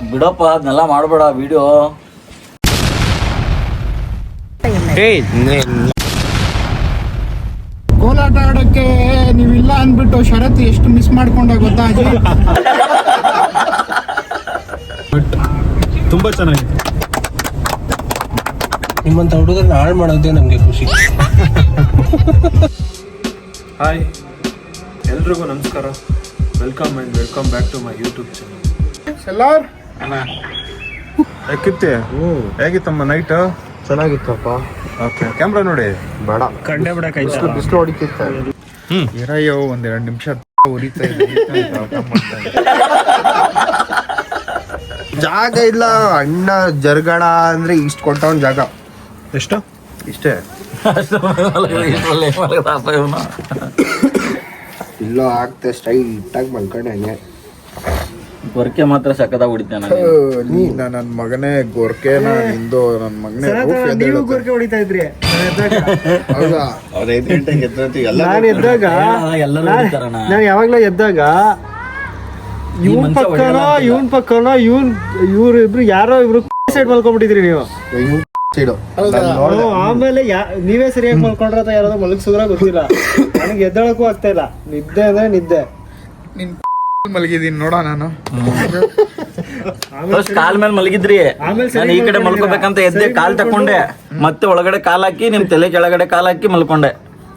ಬಿಡಪ್ಪ ಅದನ್ನೆಲ್ಲ ಮಾಡಬೇಡ ವಿಡಿಯೋ. ಕೋಲಾಟ ಆಡೋಕ್ಕೆ ನೀವಿಲ್ಲ ಅಂದ್ಬಿಟ್ಟು ಶರತ್ ಎಷ್ಟು ಮಿಸ್ ಮಾಡ್ಕೊಂಡ ಗೊತ್ತಾ ಅಜ್ಜಿ? ಬಟ್ ತುಂಬ ಚೆನ್ನಾಗಿತ್ತು. ನಿಮ್ಮಂಥ ಹುಡುಗರನ್ನ ಹಾಳು ಮಾಡೋದೇ ನಮಗೆ ಖುಷಿ. ಹಾಯ್ ಎಲ್ರಿಗೂ ನಮಸ್ಕಾರ. Welcome back to my YouTube channel. Salaar ಯಾಕಿತ್ತೆ ಹೇಗಿತ್ತಮ್ಮ ನೈಟ್? ಚೆನ್ನಾಗಿತ್ತಪ್ಪ. ಓಕೆ ಕ್ಯಾಮ್ರಾ ನೋಡಿ. ಬೇಡ ಕಂಡೆ ಬಿಡಕ್ಕಾಯ್ತು. ಬಿಸಿಲು ಹೊಡಿತಿತ್ತ. ಇರಯ್ಯೋ ಒಂದೆರಡು ನಿಮಿಷ ಉರಿತಾ ಇದೆ. ಜಾಗ ಇಲ್ಲ ಅಣ್ಣ ಜರ್ಗಳ ಅಂದ್ರೆ ಇಷ್ಟು ಕೊಟ್ಟವನ್ ಜಾಗ. ಎಷ್ಟು? ಇಷ್ಟೇ. ಇಲ್ಲೋ ಆಗ್ತೆ ಸ್ಟ್ರೈಟಾಗಿ ಮಲ್ಕೊಂಡೆ. ಗೊರಕೆ ಮಾತ್ರ ಸಕ್ಕದಾಗಿ ಹೊಡಿತಾನೆ. ನನ್ನ ಮಗನೇ ಗೊರ್ಕೆನ ನಿಂದು ನನ್ನ ಮಗನೇ. ನೀವು ಗೊರಕೆ ಹೊಡಿತಾ ಇದ್ರಿ ಹೌದಾ? ಅವ್ರು 5 ಗಂಟೆಗೆ ಎದ್ದು ನಾನು ಎದ್ದಾಗ, ಎಲ್ಲರೂ ಹೊಡಿತಾರಣ್ಣ. ನಾನು ಯಾವಾಗ್ಲೂ ಎದ್ದಾಗ ಇವನ್ ಪಕ್ಕನ ಇವ್ರಿಬ್ರು ಯಾರೋ ಇಬ್ರು ಸೈಡ್ ಮಲ್ಕೊಂಡ್ಬಿಟ್ಟಿದ್ರಿ ನೀವು. ಆಮೇಲೆ ನೀವೇ ಸರಿಯಾಗಿ ಮಲ್ಕೊಂಡ್ರ ಅಥವಾ ಯಾರಾದ್ರೂ ಮಲಗಿಸಿದ್ರ ಗೊತ್ತಿಲ್ಲ. ನನಗೆ ಎದ್ದಳಕ್ಕೂ ಆಗ್ತಾ ಇಲ್ಲ. ನಿದ್ದೆ ಅಂದ್ರೆ ನಿದ್ದೆ. ನಿನ್ ಮಲಗಿದೀನಿ ನೋಡ ನಾನು. ಕಾಲ್ ಮೇಲೆ ಮಲಗಿದ್ರಿ, ನಾನು ಈ ಕಡೆ ಮಲ್ಕೋಬೇಕಂತ ಎದ್ದೆ, ಕಾಲ್ ತಕೊಂಡೆ, ಮತ್ತೆ ಒಳಗಡೆ ಕಾಲ್ ಹಾಕಿ ನಿಮ್ ತಲೆ ಕೆಳಗಡೆ ಕಾಲ್ ಹಾಕಿ ಮಲ್ಕೊಂಡೆ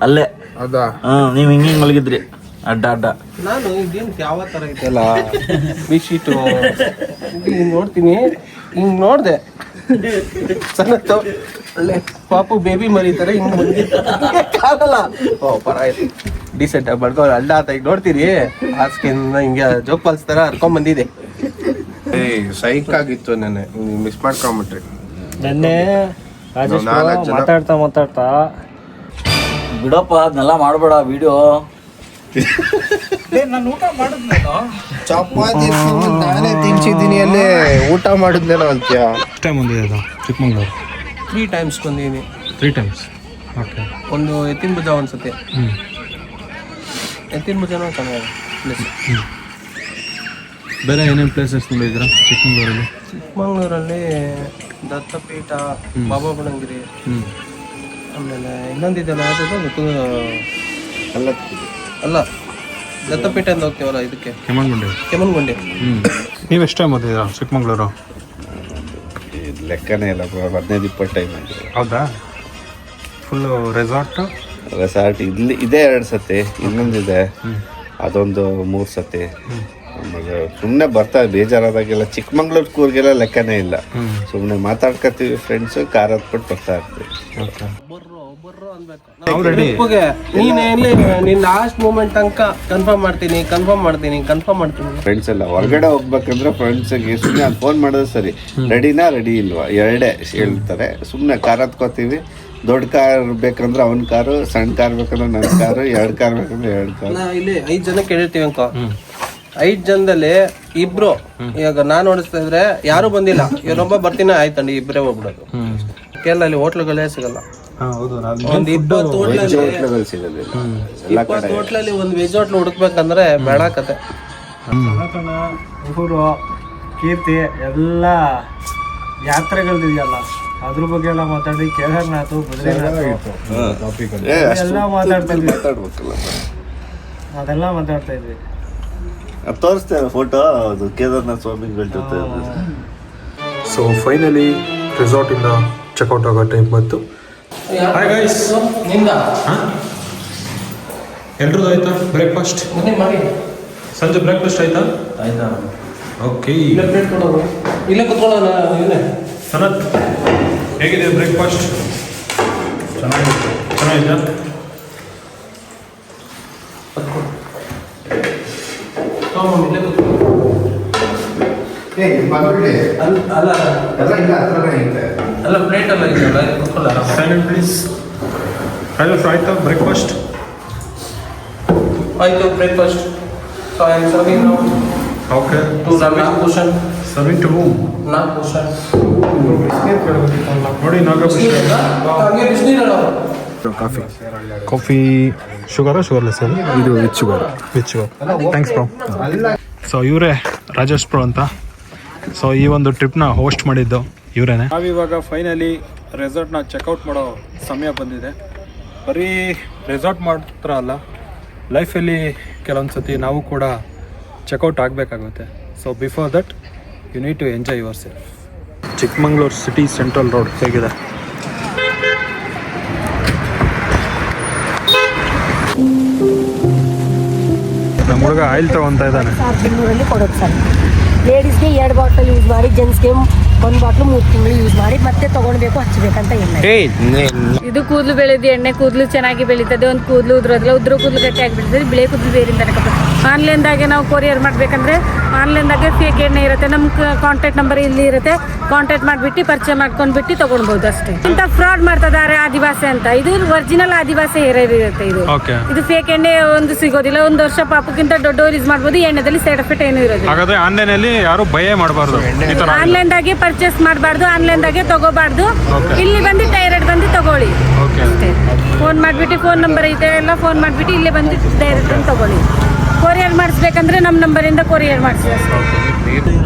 ಅಲ್ಲೇ. ಹೌದಾ? ನೀವ್ ಹಿಂಗ್ ಮಲಗಿದ್ರಿ ಅಡ್ಡ ಅಡ್ಡ. ನಾನು ಇದೇನು ಯಾವ ತರ ಐತಲ್ಲ ಬಿಶೀಟು ಹಿಂಗ್ ನೋಡ್ತೀನಿ, ಹಿಂಗ್ ನೋಡ್ದೆ ಸಣ್ಣತ್ತು ಒಳ್ಳೆ ಪಾಪು ಬೇಬಿ ಮರಿತಾರೆ ಹಿಂಗ್ ಬಂದಿಲ್ಲ. ಓ ಪರವಾಗಿಲ್ಲ, ಡೀಸೆಂಟ್ ಆಗಿ ಬಡ್ಕೊ ಅಡ್ಡ ಆತ ಈಗ ನೋಡ್ತೀರಿ. ಹಾಸ್ಕಿಂದ ಹಿಂಗೆ ಜೋಕ್ ಪಾಲ್ಸ್ ತರ ಹರ್ಕೊಂಡ್ ಬಂದಿದೆ. ಸೈಕ್ ಆಗಿತ್ತು ನೆನ್ನೆ, ಮಿಸ್ ಮಾಡ್ಕೊಂಬಿಟ್ರಿ. ನೆನ್ನೆ ರಾಜೇಶ್ ಮಾತಾಡ್ತಾ ಬಿಡಪ್ಪ ಅದನ್ನೆಲ್ಲ ಮಾಡಬೇಡ ವಿಡಿಯೋ. ನಾನು ಊಟ ಮಾಡಿದ್ನೇನೋ, ಚಪಾತಿ ನಾನೇ ತಿನ್ಸಿದ್ದೀನಿ ಅಲ್ಲೇ. ಊಟ ಮಾಡಿದ್ನೇನೋ ಅಂತ್ಯ. ಎಷ್ಟು ಟೈಮ್ ಬಂದಿದೆ ಅದು ಚಿಕ್ಕಮಂಗ್ಳೂರು? 3 times ಬಂದಿದ್ದೀನಿ. 3 times. ಓಕೆ. ಒಂದು ಎತ್ತಿನ ಭುಜ ಒಂದ್ಸತಿ. ಎತ್ತಿನ ಭುಜನೂ ಚೆನ್ನಾಗಿದೆ ಪ್ಲೇಸ್. ಬೇರೆ ಏನೇನು ಪ್ಲೇಸಸ್ ನೋಡಿದ್ದೀರಾ ಚಿಕ್ಕಮಂಗ್ಳೂರಲ್ಲಿ? ಚಿಕ್ಕಮಂಗ್ಳೂರಲ್ಲಿ ದತ್ತಪೀಠ, ಬಾಬಾ ಬುಡಂಗಿರಿ, ಆಮೇಲೆ ಇನ್ನೊಂದಿದೆಯಲ್ಲ ಯಾವ್ದು ಅಲ್ಲ ದತ್ತಪೀಠ ಅಂತ ಹೋಗ್ತೀವಲ್ಲ ಇದಕ್ಕೆ ಕೆಮ್ಮನ್ಗುಂಡಿ. ನೀವು ಎಷ್ಟು ಟೈಮ್ ಓದಿದ್ದೀರಾ ಚಿಕ್ಕಮಂಗ್ಳೂರು? ಲೆಕ್ಕನೇ ಇಲ್ಲ, 15-20 ಟೈಮ್ ಆಗಿದೆ. ಹೌದಾ? ಫುಲ್ಲು ರೆಸಾರ್ಟ್ ಇಲ್ಲಿ ಇದೆ 2 ಸತಿ, ಇನ್ನೊಂದಿದೆ ಅದೊಂದು 3 ಸತಿ. ಆಮೇಲೆ ಸುಮ್ಮನೆ ಬರ್ತಾರೆ ಬೇಜಾರಾದಾಗೆಲ್ಲ. ಚಿಕ್ಕಮಂಗ್ಳೂರು ಕೂರ್ಗೆಲ್ಲ ಲೆಕ್ಕನೇ ಇಲ್ಲ. ಸುಮ್ಮನೆ ಮಾತಾಡ್ಕೊತೀವಿ ಫ್ರೆಂಡ್ಸು, ಕಾರ್ ಹತ್ಬಿಟ್ಟು ಬರ್ತಾ ಇರ್ತೀವಿ. ನೀನ್ ಲಾಸ್ಟ್ ಮೂಮೆಂಟ್ ತನಕ ಕನ್ಫರ್ಮ್ ಮಾಡ್ತೀನಿ. ಫ್ರೆಂಡ್ಸ್ ಎಲ್ಲ ಹೊರಗಡೆ ಹೋಗ್ಬೇಕಂದ್ರೆ ಫ್ರೆಂಡ್ಸ್ಗೆ ಸುಮ್ಮನೆ ಅದು ಫೋನ್ ಮಾಡೋದು ಸರಿ, ರೆಡಿನಾ ರೆಡಿ ಇಲ್ವಾ ಎರಡೇ ಹೇಳ್ತಾರೆ. ಸುಮ್ಮನೆ ಕಾರ್ ಹತ್ಕೋತೀವಿ. ದೊಡ್ಡ ಕಾರ್ ಬೇಕಂದ್ರೆ ಅವನ ಕಾರು, ಸಣ್ಣ ಕಾರ್ ಬೇಕಂದ್ರೆ ನನ್ನ ಕಾರು, 2 ಕಾರ್ ಬೇಕಂದ್ರೆ 2 ಕಾರ್. ಇಲ್ಲಿ 5 ಜನಕ್ಕೆ ಹೇಳಿರ್ತೀವಿ ಅನ್ಕೋ. 5 ಜನದಲ್ಲಿ ಇಬ್ರು, ಇವಾಗ ನಾನು ಓಡಿಸ್ತಾ ಇದ್ರೆ ಯಾರು ಬಂದಿಲ್ಲ, ಇವರೊಬ್ಬ ಬರ್ತೀನಿ ಆಯ್ತಂడి, ಇಬ್ಬರೇ ಹೋಗ್ಬಿಡೋದು. ಕೇರಳಲ್ಲಿ ಹೋಟ್ಲುಗಳೇ ಸಿಗಲ್ಲ. ಒಂದು 20 ಹೋಟ್ಲಲ್ಲಿ ಒಂದು ವೆಜ್ ಹೋಟ್ಲು ಹುಡುಕ್ಬೇಕಂದ್ರೆ ಬೇಡ ಕತೆ. ಊರು ಕೀರ್ತಿ ಎಲ್ಲ ಯಾತ್ರೆಗಳಿದೆಯಲ್ಲ ಅದ್ರ ಬಗ್ಗೆ ಎಲ್ಲ ಮಾತಾಡಿ, ಕೇದಾರ್ನಾಥ್, ಬದ್ರಿನಾಥ್ ಎಲ್ಲ ಮಾತಾಡ್ತಾ ಇದ್ವಿ. ಅದೆಲ್ಲ ಮಾತಾಡ್ತಾ ಇದ್ವಿ. ತೋರಿಸ್ತೇವೆ ಫೋಟೋ, ಅದು ಕೇದಾರ್ನಾಥ್ ಸ್ವಾಮಿಗಳ ಜೊತೆ. ಸೊ ಫೈನಲಿ ರೆಸಾರ್ಟಿಂದ ಚೆಕ್ಔಟ್ ಆಗೋ ಟೈಮ್ ಬಂತು. ಹಾಯ್ ಗೈಸ್, ಎಲ್ರದ್ದು ಆಯ್ತಾ ಬ್ರೇಕ್ಫಾಸ್ಟ್? ಸಂಜೆ ಬ್ರೇಕ್ಫಾಸ್ಟ್ ಆಯ್ತಾ? ಓಕೆ. ಇಲ್ಲೇ ಕುತ್ಕೊಳ್ಳೋಣ. ಸನತ್, ಹೇಗಿದೆ ಬ್ರೇಕ್ಫಾಸ್ಟ್? ಚೆನ್ನಾಗಿದೆಯಾ? ಅಲ್ಲ ಪ್ಲೇಟ್ ಎಲ್ಲ ಇದೆಯಲ್ಲ, ಸೈಲೆಂಟ್ ಪ್ಲೀಸ್. ಆಯ್ತಾ ಬ್ರೇಕ್ಫಾಸ್ಟ್? ಆಯ್ತು breakfast. So I am serving now. Okay. To Nagbhushan. Serving to whom? Nagbhushan. ನೋಡಿ ನಾಗಭೂಷಣ. ಹಾಗೆ ಬಿಸಿನೀರಲ್ಲ. ಕಾಫಿ ಶುಗರಾ ಶುಗರ್ಲೆಸ್? ಇದು with sugar. Thanks bro. So ಇವರೇ ರಾಜೇಶ್ ಬ್ರೋ ಅಂತ. ಸೊ ಈ ಒಂದು ಟ್ರಿಪ್ನ ಹೋಸ್ಟ್ ಮಾಡಿದ್ದು ಇವರೇನೆ. ನಾವಿವಾಗ ಫೈನಲಿ ರೆಸಾರ್ಟ್ನ ಚೆಕ್ಔಟ್ ಮಾಡೋ ಸಮಯ ಬಂದಿದೆ. ಬರೀ ರೆಸಾರ್ಟ್ ಮಾತ್ರ ಅಲ್ಲ, ಲೈಫಲ್ಲಿ ಕೆಲವೊಂದು ಸತಿ ನಾವು ಕೂಡ ಚೆಕ್ಔಟ್ ಆಗಬೇಕಾಗುತ್ತೆ. So before that you need to enjoy yourself. Chikmagalur city central road ಹೇಗಿದೆ? ನಮ್ಮ ಹುಡುಗ ಆಯಿಲ್ ತಗೊತಾ ಇದ್ದಾನೆ. 1200 ಕೊಡೋದು ಸರ್. ಲೇಡೀಸ್ಗೆ 2 ಬಾಟಲ್ ಯೂಸ್ ಮಾಡಿ, ಜೆಂಟ್ಸ್ಗೆ 1 ಬಾಟ್ಲು 3 ತಿಂಗಳು ಯೂಸ್ ಮಾಡಿ ಮತ್ತೆ ತಗೊಳ್ಬೇಕು, ಹಚ್ಚಬೇಕಂತ ಇಲ್ಲ. ಇದು ಕೂದಲು ಬೆಳೆದು ಎಣ್ಣೆ ಕೂದಲು ಚೆನ್ನಾಗಿ ಬೆಳೀತದೆ. ಒಂದು ಕೂದಲು ಉದ್ರೋದಿಲ್ಲ, ಉದ್ರೋ ಕೂದಲು ಗಟ್ಟಿಯಾಗಿ ಬೆಳೀತದೆ. ಬಿಳೆ ಕೂದಲು ಬೇರಿಂದ ಆನ್ಲೈನ್ದಾಗೆ ನಾವು ಕೊರಿಯರ್ ಮಾಡಬೇಕಂದ್ರೆ ಆನ್ಲೈನ್ದಾಗೆ ಫೇಕ್ ಎಣ್ಣೆ ಇರುತ್ತೆ. ನಮ್ಮ ಕಾಂಟ್ಯಾಕ್ಟ್ ನಂಬರ್ ಇಲ್ಲಿ ಇರುತ್ತೆ. ಕಾಂಟ್ಯಾಕ್ಟ್ ಮಾಡಿಬಿಟ್ಟು ಪರಿಚಯ ಮಾಡ್ಕೊಂಡ್ಬಿಟ್ಟು ತಗೊಳ್ಬೋದು ಅಷ್ಟೇ. ಇಂಥ ಫ್ರಾಡ್ ಮಾಡ್ತಿದ್ದಾರೆ ಆದಿವಾಸಿ ಅಂತ. ಇದು ಒರಿಜಿನಲ್ ಆದಿವಾಸಿ ಹೇರ್ ಇರುತ್ತೆ. ಇದು ಫೇಕ್ ಎಣ್ಣೆ ಒಂದು ಸಿಗೋದಿಲ್ಲ. 1 ವರ್ಷ ಪಾಪಕ್ಕಿಂತ ದೊಡ್ಡವ್ರು ಯೂಸ್ ಮಾಡ್ಬೋದು. ಎಣ್ಣೆದಲ್ಲಿ ಸೈಡ್ ಎಫೆಕ್ಟ್ ಏನು ಇರೋದಿಲ್ಲ. ಹಾಗಾದ್ರೆ ಆನ್ಲೈನಲ್ಲಿ ಯಾರು ಭಯ ಮಾಡಬಾರ್ದು, ಆನ್ಲೈನ್ದಾಗೆ ಪರ್ಚೇಸ್ ಮಾಡಬಾರ್ದು, ಆನ್ಲೈನ್ದಾಗೆ ತಗೋಬಾರ್ದು. ಇಲ್ಲಿ ಬಂದು ಡೈರೆಕ್ಟ್ ಬಂದು ತಗೊಳ್ಳಿ ಅಷ್ಟೇ. ಫೋನ್ ಮಾಡಿಬಿಟ್ಟು, ಫೋನ್ ನಂಬರ್ ಐತೆ ಎಲ್ಲ, ಫೋನ್ ಮಾಡಿಬಿಟ್ಟು ಇಲ್ಲೇ ಬಂದು ಡೈರೆಕ್ಟ್ ಬಂದು ತಗೊಳ್ಳಿ. ಕೊರಿಯರ್ ಮಾಡಿಸ್ಬೇಕಂದ್ರೆ ನಮ್ಮ ನಂಬರಿಂದ ಕೊರಿಯರ್ ಮಾಡಿಸಿ ಅಷ್ಟೇ.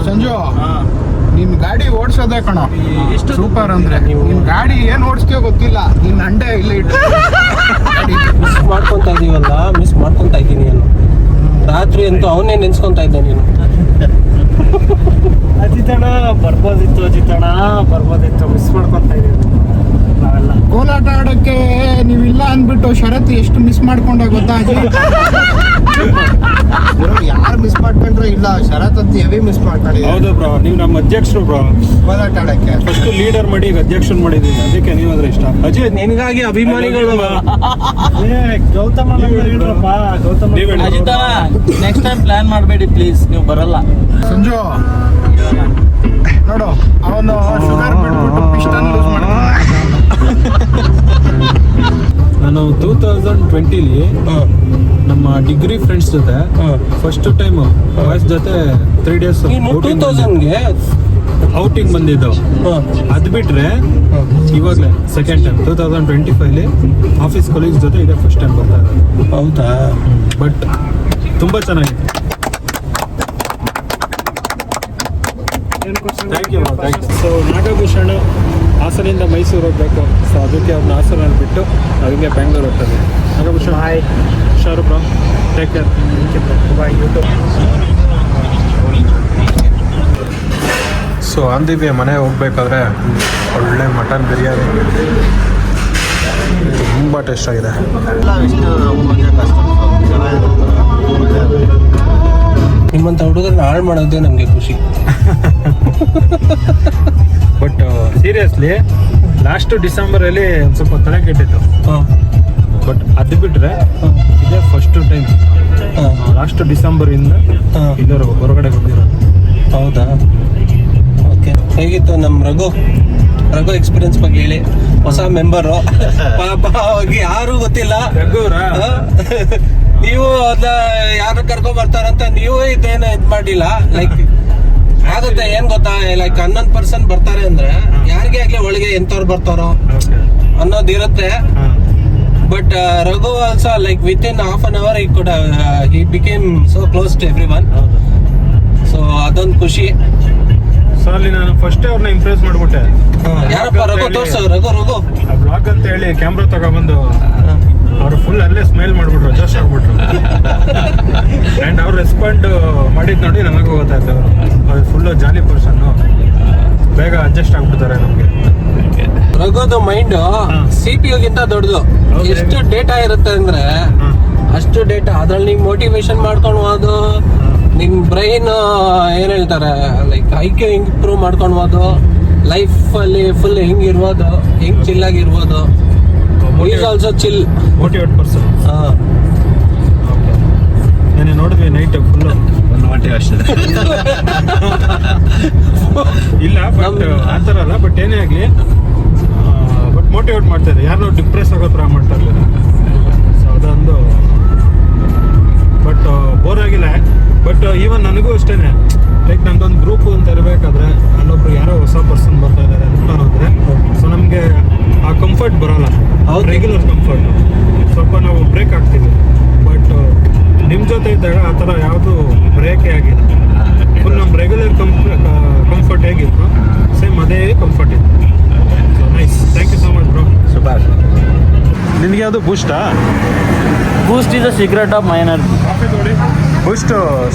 ಸಂಜು, ನಿನ್ ಗಾಡಿ ಓಡಿಸೋದೇ ಕಣ ಸೂಪರ್. ಅಂದ್ರೆ ನಿನ್ ಗಾಡಿ ಏನ್ ಓಡಿಸ್ತೀಯೋ ಗೊತ್ತಿಲ್ಲ, ನಿನ್ ಅಂಡೆ ಇಲ್ಲ ಇಟ್ಟು ಮಿಸ್ ಮಾಡ್ಕೊತಾ ಇದೀವಲ್ಲ, ಮಿಸ್ ಮಾಡ್ಕೊತಾ ಇದ್ದೀನಿ ನಾನು. ರಾತ್ರಿ ಅಂತೂ ಅವನ್ನೇ ನೆನ್ಸ್ಕೊತಾ ಇದ್ದೆ ನೀನು. ಅಜಿತಣ್ಣ ಬರ್ಬೋದಿತ್ತು ಮಿಸ್ ಮಾಡ್ಕೊತಾ ಇದೀವಿ ನಾವೆಲ್ಲ. ಕೋಲಾಟ ಆಡೋಕ್ಕೆ ನೀವಿಲ್ಲ ಅಂದ್ಬಿಟ್ಟು ಶರತ್ ಎಷ್ಟು ಮಿಸ್ ಮಾಡ್ಕೊಂಡೆ ಗೊತ್ತಾ ಅಜ್ಜಿ? ಯಾರು ಮಿಸ್ ಮಾಡ್ಕೊಂಡ್ರೆ ಇಲ್ಲ, ಶರತ್ ಅಂತ ಹೆವಿ ಮಿಸ್ ಮಾಡ್ಕೊಂಡಿದ್ದೀವಿ. ಹೌದು ಬ್ರೋ, ನೀವು ನಮ್ಮ ಅಧ್ಯಕ್ಷರು ಬ್ರೋ. ಕೋಲಾಟ ಆಡಕ್ಕೆ ಫಸ್ಟ್ ಲೀಡರ್ ಮಾಡಿ ಈಗ ಅಧ್ಯಕ್ಷನ್ ಮಾಡಿದ್ದೀನಿ, ಅದಕ್ಕೆ ನೀವಾದ್ರೆ ಇಷ್ಟ. ಅಜಯ್, ನಿನಗಾಗಿ ಅಭಿಮಾನಿಗಳು. ಅಜಿತಣ್ಣ ನೆಕ್ಸ್ಟ್ ಟೈಮ್ ಪ್ಲಾನ್ ಮಾಡಬೇಡಿ ಪ್ಲೀಸ್, ನೀವು ಬರಲ್ಲ. ಸಂಜು ನೋಡು, ಅವನು ಶುಗರ್ ಬಿಟ್ಬಿಟ್ಟು ಪಿಸ್ಟನ್ ಯೂಸ್ ಮಾಡ್ತಾನೆ. ನಾನು 2020 ನಮ್ಮ ಡಿಗ್ರಿ ಫ್ರೆಂಡ್ಸ್ ಜೊತೆ ಫಸ್ಟ್ ಟೈಮ್ ಬಾಯ್ಸ್ ಜೊತೆ 3 days 2000ಗೆ ಔಟಿಂಗ್ ಬಂದಿದ್ದು. ಅದು ಬಿಟ್ರೆ ಇವಾಗಲೇ ಸೆಕೆಂಡ್ ಟೈಮ್ 2025 ಆಫೀಸ್ ಕೊಲೀಗ್ಸ್ ಜೊತೆ ಇದೆ ಫಸ್ಟ್ ಟೈಮ್ ಬರ್ತಾ ಇದ್ದಾರೆ. ಹೌದಾ? ಬಟ್ ತುಂಬ ಚೆನ್ನಾಗಿದೆ. Thank you. ಸೊ ನಾಗಭೂಷಣ ಹಾಸನಿಂದ ಮೈಸೂರು ಹೋಗಬೇಕು. ಸೊ ಅದಕ್ಕೆ ಅವ್ರನ್ನ ಹಾಸನಲ್ಲಿ ಬಿಟ್ಟು ಅದಕ್ಕೆ ಬ್ಯಾಂಗ್ಳೂರು ಹೋಗ್ತದೆ. ನಾಗಭೂಷಣ ಹಾಯ್. ಹುಷಾರು bro, take care. Bye. YouTube. So on the way ಮನೆಗೆ ಹೋಗ್ಬೇಕಾದ್ರೆ ಒಳ್ಳೆ ಮಟನ್ ಬಿರಿಯಾನಿ ತುಂಬ ಟೇಸ್ಟ್ ಆಗಿದೆ. ನಿಮ್ಮಂಥ ಹುಡುಗರನ್ನ ಹಾಳು ಮಾಡೋದೇ ನಮಗೆ ಖುಷಿ. ಬಟ್ ಸೀರಿಯಸ್ಲಿ ಲಾಸ್ಟ್ ಡಿಸೆಂಬರಲ್ಲಿ ಒಂದು ಸ್ವಲ್ಪ ತಲೆ ಕೆಟ್ಟಿತ್ತು. ಬಟ್ ಅದು ಬಿಟ್ಟರೆ ಇದೇ ಫಸ್ಟ್ ಟೈಮ್ ಲಾಸ್ಟ್ ಡಿಸೆಂಬರಿಂದ ಇಲ್ಲರೂ ಹೊರಗಡೆ ಹೋಗಿರೋದು. ಹೌದಾ? ಓಕೆ. ಹೇಗಿತ್ತು ನಮ್ಮ ರಘು ಎಕ್ಸ್ಪೀರಿಯನ್ಸ್ ಬಗ್ಗೆ ಹೇಳಿ. ಹೊಸ ಮೆಂಬರು, ಪಾಪ ಅವ್ರಿಗೆ ಯಾರು ಗೊತ್ತಿಲ್ಲ. ನೀವು ಅದನ್ನ ಯಾರು ಕರ್ಕೊಂಡ್ ಬರ್ತಾರಂತ ನೀವು ಇದೇನು ಇದ್ ಮಾಡಿಲ್ಲ. ಲೈಕ್ ಆಗುತ್ತೆ, ಏನ್ ಗೊತ್ತಾ, ಲೈಕ್ 11% ಬರ್ತಾರೆ ಅಂದ್ರೆ ಯಾರಿಗೆ ಆಗ್ಲಿ ಒಳಗೆ ಎಂತವ್ರು ಬರ್ತಾರೋ ಅನ್ನೋದಿರುತ್ತೆ. But Raghu also like within half an hour he became so close to everyone. So ಅದೊಂದು ಖುಷಿ. ಸೊ ಅಲ್ಲಿ ನಾನು ಫಸ್ಟ್ ಅವ್ರನ್ನ ಇಂಪ್ರೆಸ್ ಮಾಡ್ಬಿಟ್ಟೆ. ಯಾರಪ್ಪ? ರಘು ತೋರ್ಸು. ರಘು ಬ್ಲಾಗ್ ಅಂತ ಹೇಳಿ ಕ್ಯಾಮ್ರಾ ತಗೊಬಂದು ಅವ್ರು ಫುಲ್ ಅಲ್ಲೇ ಸ್ಮೈಲ್ ಮಾಡ್ಬಿಟ್ರು, ಅಡ್ಜಸ್ಟ್ ಆಗ್ಬಿಟ್ರು. ಆ್ಯಂಡ್ ಅವ್ರು ರೆಸ್ಪಾಂಡ್ ಮಾಡಿದ್ ನೋಡಿ ನನಗೂ ಗೊತ್ತಾಯ್ತು, ಅವ್ರು ಫುಲ್ಲು ಜಾಲಿ ಪರ್ಸನ್ನು, ಬೇಗ ಅಡ್ಜಸ್ಟ್ ಆಗ್ಬಿಡ್ತಾರೆ ನಮಗೆ. ರಘುದು ಮೈಂಡ್ CPU ಗಿಂತ ದೊಡ್ಡದು. ಎಷ್ಟು ಡೇಟಾ ಇರುತ್ತೆ ಅಂದ್ರೆ ಅಷ್ಟು ಡೇಟಾ. ಅದ್ರಲ್ಲಿ ನೀವು ಮೋಟಿವೇಶನ್ ಮಾಡ್ಕೊಳ್ಬೋದು. ನಿಮ್ ಬ್ರೈನ್ ಏನ್ ಹೇಳ್ತಾರೆ, ಲೈಕ್ IQ ಇಂಪ್ರೂವ್ ಮಾಡ್ಕೊಳ್ಬೋದು. ಲೈಫ್ ಅಲ್ಲಿ ಫುಲ್ ಹೆಂಗಿರ್ಬೋದು, ಹೆಂಗ್ ಚಿಲ್ ಆಗಿರ್ಬೋದು. Is also chill, motivate person. ನಾನು ನೋಡಿದ್ವಿ ನೈಟ್ ಫುಲ್ಲು ಮೋಟಿವೇಶನ್ ಇಲ್ಲ, ಬಟ್ ಆ ಥರ ಅಲ್ಲ. ಬಟ್ ಏನೇ ಆಗಲಿ, ಬಟ್ ಮೋಟಿವೇಟ್ ಮಾಡ್ತಾರೆ. ಯಾರನ್ನೂ ಡಿಪ್ರೆಸ್ ಆಗೋ ಥರ ಮಾಡ್ತಾ ಇರಲಿಲ್ಲ. ಸೊ ಅದೊಂದು. ಬಟ್ ಬೋರ್ ಆಗಿಲ್ಲ. ಬಟ್ ಈವನ್ ನನಗೂ ಅಷ್ಟೇ, ಲೈಕ್ ನಮ್ದೊಂದು ಗ್ರೂಪ್ ಅಂತ ಇರಬೇಕಾದ್ರೆ ಅಲ್ಲೊಬ್ರು ಯಾರೋ ಹೊಸ ಪರ್ಸನ್ ಬರ್ತಾ ಇದ್ದಾರೆ ಅಂದ್ರೆ ಸೊ ನಮಗೆ ಆ ಕಂಫರ್ಟ್ ಬರೋಲ್ಲ. ರೆಗ್ಯುಲರ್ ಕಂಫರ್ಟ್ ಸ್ವಲ್ಪ ನಾವು ಬ್ರೇಕ್ ಆಗ್ತೀವಿ. ಬಟ್ ನಿಮ್ಮ ಜೊತೆ ಇದ್ದಾಗ ಆ ಥರ ಯಾವುದು ಬ್ರೇಕೇ ಆಗಿಲ್ಲ. ಫುಲ್ ನಮ್ಮ ರೆಗ್ಯುಲರ್ ಯಾವುದು ಬೂಸ್ಟಾ? Boost is the secret of my energy. Boost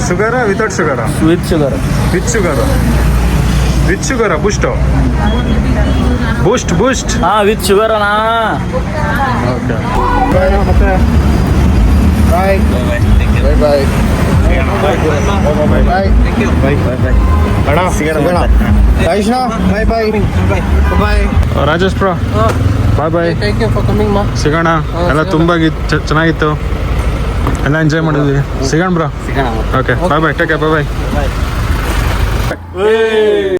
ಶುಗರ ವಿತೌಟ್ ಶುಗರ? With sugar. With sugar. With ಶುಗರ ಬೂಸ್ಟು? Boost boost. ಹಾ ವಿತ್ ಶುಗರ್ ಅಣ್ಣ. ಓಕೆ ಮತ್ತೆ ಬಾಯ್ ಬಾಯ್ ಬಾಯ್ ಬಾಯ್ ಅಣ್ಣ ಸಿಗೋಣ. Krishna bye bye bye. Rajesh bro bye bye. Thank you for coming ಮಾ. ಸಿಗೋಣ. ಎಲ್ಲ ತುಂಬ ಚೆನ್ನಾಗಿತ್ತು, ಎಲ್ಲ ಎಂಜಾಯ್ ಮಾಡಿದ್ವಿ. ಸಿಗೋಣ bro. Okay bye bye. Take care. Bye ಬಾಯ್.